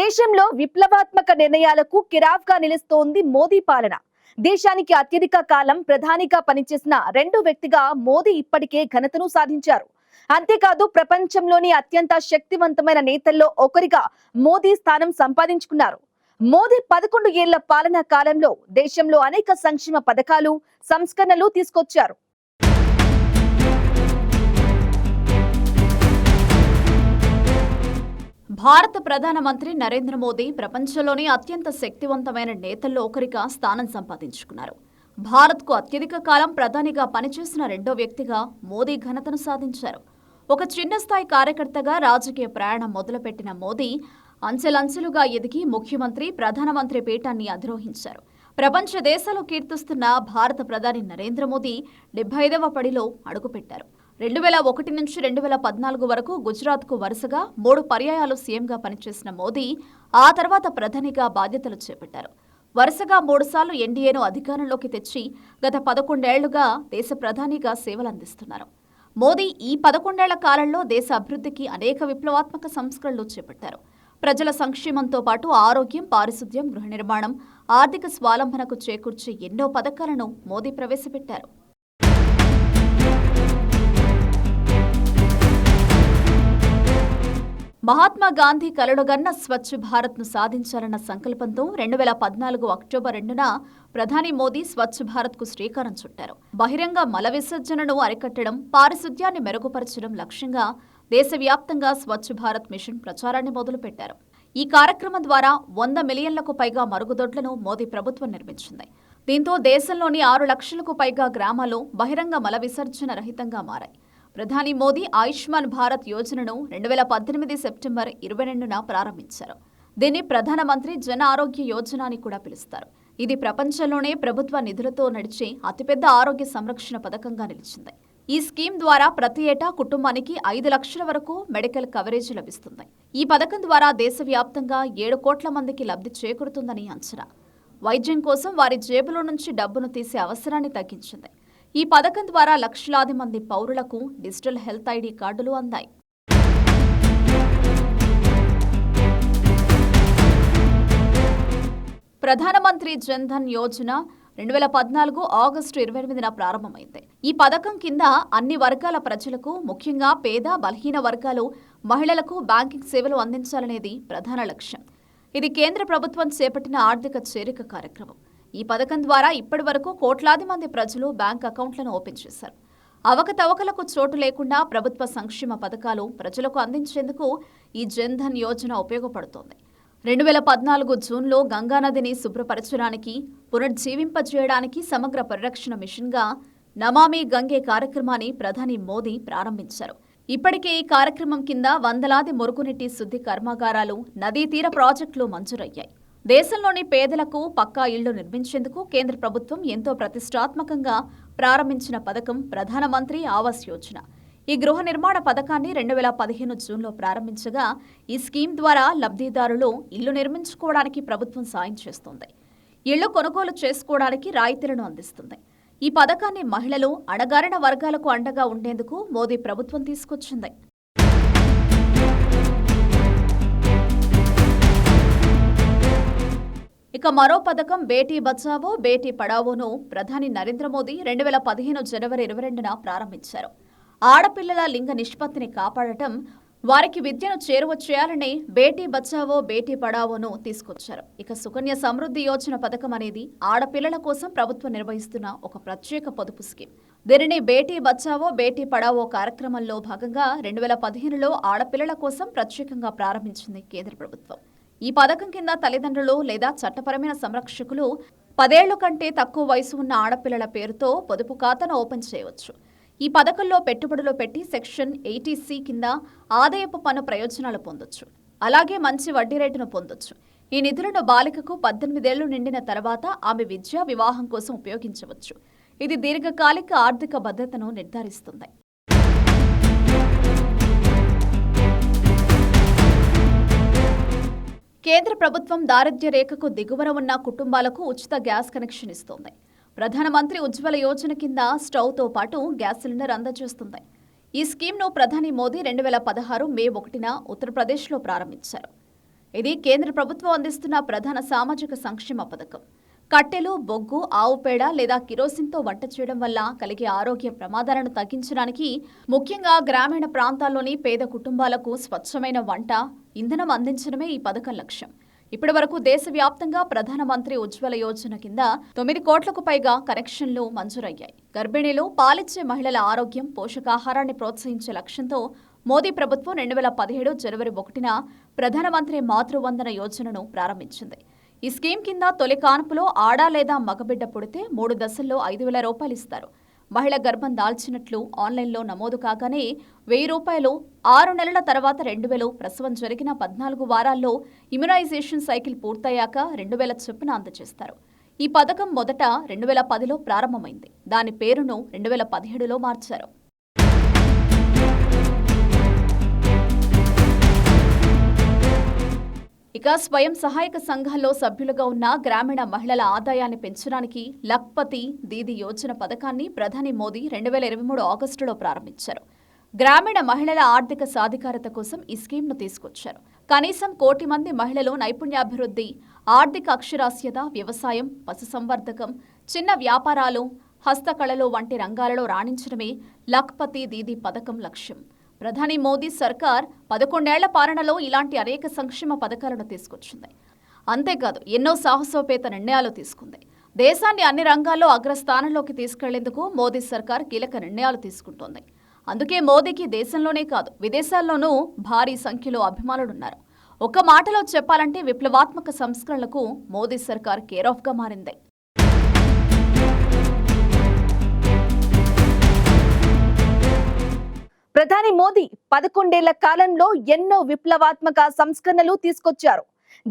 దేశంలో విప్లవాత్మక నిర్ణయాలకు కిరాఫ్గా నిలుస్తోంది మోదీ పాలన. దేశానికి అత్యధిక కాలం ప్రధానిగా పనిచేసిన రెండో వ్యక్తిగా మోదీ ఇప్పటికే ఘనతను సాధించారు. అంతేకాదు ప్రపంచంలోని అత్యంత శక్తివంతమైన నేతల్లో ఒకరిగా మోదీ స్థానం సంపాదించుకున్నారు. మోదీ 11 ఏళ్ల పాలనా కాలంలో దేశంలో అనేక సంక్షేమ పథకాలు, సంస్కరణలు తీసుకొచ్చారు. భారత ప్రధానమంత్రి నరేంద్ర మోదీ ప్రపంచంలోని అత్యంత శక్తివంతమైన నేతల్లో ఒకరిగా స్థానం సంపాదించుకున్నారు. భారత్కు అత్యధిక కాలం ప్రధానిగా పనిచేసిన రెండో వ్యక్తిగా మోదీ ఘనతను సాధించారు. ఒక చిన్న స్థాయి కార్యకర్తగా రాజకీయ ప్రయాణం మొదలుపెట్టిన మోదీ అంచెలంచెలుగా ఎదిగి ముఖ్యమంత్రి, ప్రధానమంత్రి పీఠాన్ని అధిరోహించారు. ప్రపంచ దేశాలు కీర్తిస్తున్న భారత ప్రధాని నరేంద్ర మోదీ 75వ పడిలో అడుగుపెట్టారు. 2001 నుంచి 2014 వరకు గుజరాత్కు వరుసగా 3 పర్యాయాలు సీఎంగా పనిచేసిన మోదీ ఆ తర్వాత ప్రధానిగా బాధ్యతలు చేపట్టారు. వరుసగా 3 సార్లు ఎన్డీఏను అధికారంలోకి తెచ్చి గత 11 ఏళ్లుగా దేశ ప్రధానిగా సేవలందిస్తున్నారు. మోదీ ఈ 11 ఏళ్ల కాలంలో దేశ అభివృద్ధికి అనేక విప్లవాత్మక సంస్కరణలు చేపట్టారు. ప్రజల సంక్షేమంతో పాటు ఆరోగ్యం, పారిశుద్ధ్యం, గృహ నిర్మాణం, ఆర్థిక స్వావలంబనకు చేకూర్చే ఎన్నో పథకాలను మోదీ ప్రవేశపెట్టారు. మహాత్మా గాంధీ కలలుగన్న స్వచ్ఛ భారత్ను సాధించాలన్న సంకల్పంతో 2014 అక్టోబర్ 2న ప్రధాని మోదీ స్వచ్ఛ భారత్కు శ్రీకారం చుట్టారు. బహిరంగ మల విసర్జనను అరికట్టడం, పారిశుద్ధ్యాన్ని మెరుగుపరచడం లక్ష్యంగా దేశవ్యాప్తంగా స్వచ్ఛ భారత్ మిషన్ ప్రచారాన్ని మొదలుపెట్టారు. ఈ కార్యక్రమం ద్వారా 100 మిలియన్లకు పైగా మరుగుదొడ్లను మోదీ ప్రభుత్వం నిర్మించింది. దీంతో దేశంలోని 6 లక్షలకు పైగా గ్రామాలు బహిరంగ మల విసర్జన రహితంగా మారాయి. ప్రధాని మోదీ ఆయుష్మాన్ భారత్ యోజనను 2018 సెప్టెంబర్ 22న ప్రారంభించారు. దీన్ని ప్రధానమంత్రి జన ఆరోగ్య యోజన అని కూడా పిలుస్తారు. ఇది ప్రపంచంలోనే ప్రభుత్వ నిధులతో నడిచే అతిపెద్ద ఆరోగ్య సంరక్షణ పథకంగా నిలిచింది. ఈ స్కీమ్ ద్వారా ప్రతి ఏటా కుటుంబానికి 5 లక్షల వరకు మెడికల్ కవరేజ్ లభిస్తుంది. ఈ పథకం ద్వారా దేశవ్యాప్తంగా 7 కోట్ల మందికి లబ్ధి చేకూరుతుందని అంచనా. వైద్యం కోసం వారి జేబులో నుంచి డబ్బును తీసే అవసరాన్ని తగ్గించింది. ఈ పథకం ద్వారా లక్షలాది మంది పౌరులకు డిజిటల్ హెల్త్ ఐడి కార్డులు అందాయి. ప్రధానమంత్రి జన్ ధన్ యోజన 2014 ఆగస్టు 28న ప్రారంభమైంది. ఈ పథకం కింద అన్ని వర్గాల ప్రజలకు, ముఖ్యంగా పేద, బలహీన వర్గాలు, మహిళలకు బ్యాంకింగ్ సేవలు అందించాలనేది ప్రధాన లక్ష్యం. ఇది కేంద్ర ప్రభుత్వం చేపట్టిన ఆర్థిక చేరిక కార్యక్రమం. ఈ పథకం ద్వారా ఇప్పటి వరకు కోట్లాది మంది ప్రజలు బ్యాంక్ అకౌంట్లను ఓపెన్ చేశారు. అవకతవకలకు చోటు లేకుండా ప్రభుత్వ సంక్షేమ పథకాలు ప్రజలకు అందించేందుకు ఈ జన్ ధన్ యోజన ఉపయోగపడుతోంది. 2014 జూన్లో గంగానదిని శుభ్రపరచడానికి, పునర్జీవింపజేయడానికి సమగ్ర పరిరక్షణ మిషన్గా నమామి గంగే కార్యక్రమాన్ని ప్రధాని మోదీ ప్రారంభించారు. ఇప్పటికే ఈ కార్యక్రమం కింద వందలాది మురుగునీటి శుద్ధి కర్మాగారాలు, నదీ తీర ప్రాజెక్టులు మంజూరయ్యాయి. దేశంలోని పేదలకు పక్కా ఇళ్లు నిర్మించేందుకు కేంద్ర ప్రభుత్వం ఎంతో ప్రతిష్టాత్మకంగా ప్రారంభించిన పథకం ప్రధానమంత్రి ఆవాస్ యోజన. ఈ గృహ నిర్మాణ పథకాన్ని 2015 జూన్లో ప్రారంభించగా ఈ స్కీమ్ ద్వారా లబ్ధిదారులు ఇల్లు నిర్మించుకోవడానికి ప్రభుత్వం సాయం చేస్తుంది. ఇళ్లు కొనుగోలు చేసుకోవడానికి రాయితీలను అందిస్తుంది. ఈ పథకాన్ని మహిళలు, అణగారిన వర్గాలకు అండగా ఉండేందుకు మోదీ ప్రభుత్వం తీసుకొచ్చింది. ఇక మరో పథకం బేటీ బచావో బేటీ పడావోను ప్రధాని నరేంద్ర మోదీ 2015 జనవరి 22న ప్రారంభించారు. ఆడపిల్లల లింగ నిష్పత్తిని కాపాడటం, వారికి విద్యను చేరువ చేయాలని బేటీ బచావో బేటీ పడావోను తీసుకొచ్చారు. ఇక సుకన్య సమృద్ధి యోజన పథకం అనేది ఆడపిల్లల కోసం ప్రభుత్వం నిర్వహిస్తున్న ఒక ప్రత్యేక పొదుపు స్కీమ్. దీనిని బేటీ బచావో బేటీ పడావో కార్యక్రమంలో భాగంగా 2015లో ఆడపిల్లల కోసం ప్రత్యేకంగా ప్రారంభించింది కేంద్ర ప్రభుత్వం. ఈ పథకం కింద తల్లిదండ్రులు లేదా చట్టపరమైన సంరక్షకులు 10 ఏళ్ల కంటే తక్కువ వయసు ఉన్న ఆడపిల్లల పేరుతో పొదుపు ఖాతాను ఓపెన్ చేయవచ్చు. ఈ పథకంలో పెట్టుబడులు పెట్టి సెక్షన్ 80C కింద ఆదాయపు పన్ను ప్రయోజనాలు పొందొచ్చు. అలాగే మంచి వడ్డీ రేటును పొందొచ్చు. ఈ నిధులను బాలికకు 18 ఏళ్లు నిండిన తర్వాత ఆమె విద్య, వివాహం కోసం ఉపయోగించవచ్చు. ఇది దీర్ఘకాలిక ఆర్థిక భద్రతను నిర్ధారిస్తుంది. కేంద్ర ప్రభుత్వం దారిద్ర్య రేఖకు దిగువన ఉన్న కుటుంబాలకు ఉచిత గ్యాస్ కనెక్షన్ ఇస్తోంది. ప్రధానమంత్రి ఉజ్వల యోజన కింద స్టవ్తో పాటు గ్యాస్ సిలిండర్ అందజేస్తుంది. ఈ స్కీమ్ను ప్రధాని మోదీ 2016 మే 1న ఉత్తరప్రదేశ్లో ప్రారంభించారు. ఇది కేంద్ర ప్రభుత్వం అందిస్తున్న ప్రధాన సామాజిక సంక్షేమ పథకం. కట్టెలు, బొగ్గు, ఆవు పేడ లేదా కిరోసిన్తో వంట చేయడం వల్ల కలిగే ఆరోగ్య ప్రమాదాలను తగ్గించడానికి, ముఖ్యంగా గ్రామీణ ప్రాంతాల్లోని పేద కుటుంబాలకు స్వచ్ఛమైన వంట, ఇంధనం అందించడమే ఈ పథకం లక్ష్యం. ఇప్పటి వరకు దేశవ్యాప్తంగా ప్రధానమంత్రి ఉజ్వల యోజన కింద 9 కోట్లకు పైగా కనెక్షన్లు మంజూరయ్యాయి. గర్భిణీలు, పాలిచ్చే మహిళల ఆరోగ్యం, పోషకాహారాన్ని ప్రోత్సహించే లక్ష్యంతో మోదీ ప్రభుత్వం 2017 జనవరి 1న ప్రధానమంత్రి మాతృవందన యోజనను ప్రారంభించింది. ఈ స్కీమ్ కింద తొలి కాన్పులో ఆడ లేదా మగబిడ్డ పుడితే 3 దశల్లో 5,000 రూపాయలు ఇస్తారు. మహిళ గర్భం దాల్చినట్లు ఆన్లైన్లో నమోదు కాగానే 1,000 రూపాయలు, 6 నెలల తర్వాత 2,000, ప్రసవం జరిగిన 14 వారాల్లో ఇమ్యునైజేషన్ సైకిల్ పూర్తయ్యాక 2,000 చొప్పున అందజేస్తారు. ఈ పథకం మొదట 2010లో ప్రారంభమైంది. దాని పేరును 2017లో మార్చారు. ఇక స్వయం సహాయక సంఘాల్లో సభ్యులుగా ఉన్న గ్రామీణ మహిళల ఆదాయాన్ని పెంచడానికి లఖ్పతి దీదీ యోజన పథకాన్ని ప్రధాని మోదీ 2023 ఆగస్టులో ప్రారంభించారు. గ్రామీణ మహిళల ఆర్థిక సాధికారత కోసం ఈ స్కీమ్ను తీసుకొచ్చారు. కనీసం 1 కోటి మంది మహిళలు నైపుణ్యాభివృద్ధి, ఆర్థిక అక్షరాస్యత, వ్యవసాయం, పశుసంవర్ధకం, చిన్న వ్యాపారాలు, హస్తకళలు వంటి రంగాలలో రాణించడమే లఖ్పతి దీదీ పథకం లక్ష్యం. ప్రధాని మోదీ సర్కార్ 11 ఏళ్ల పాలనలో ఇలాంటి అనేక సంక్షేమ పథకాలను తీసుకొచ్చింది. అంతేకాదు ఎన్నో సాహసోపేత నిర్ణయాలు తీసుకుంది. దేశాన్ని అన్ని రంగాల్లో అగ్రస్థానంలోకి తీసుకెళ్లేందుకు మోదీ సర్కార్ కీలక నిర్ణయాలు తీసుకుంటోంది. అందుకే మోదీకి దేశంలోనే కాదు విదేశాల్లోనూ భారీ సంఖ్యలో అభిమానులున్నారు. ఒక్క మాటలో చెప్పాలంటే విప్లవాత్మక సంస్కరణలకు మోదీ సర్కార్ కేర్ ఆఫ్ గా మారింది. ప్రధాని మోదీ 11 ఏళ్ల కాలంలో ఎన్నో విప్లవాత్మక సంస్కరణలు తీసుకొచ్చారు.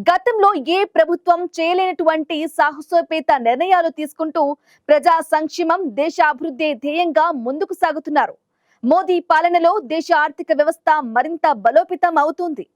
గతంలో ఏ ప్రభుత్వం చేయలేనటువంటి సాహసోపేత నిర్ణయాలు తీసుకుంటూ ప్రజా సంక్షేమం, దేశ అభివృద్ధి ధ్యేయంగా ముందుకు సాగుతున్నారు. మోదీ పాలనలో దేశ ఆర్థిక వ్యవస్థ మరింత బలోపేతం అవుతుంది.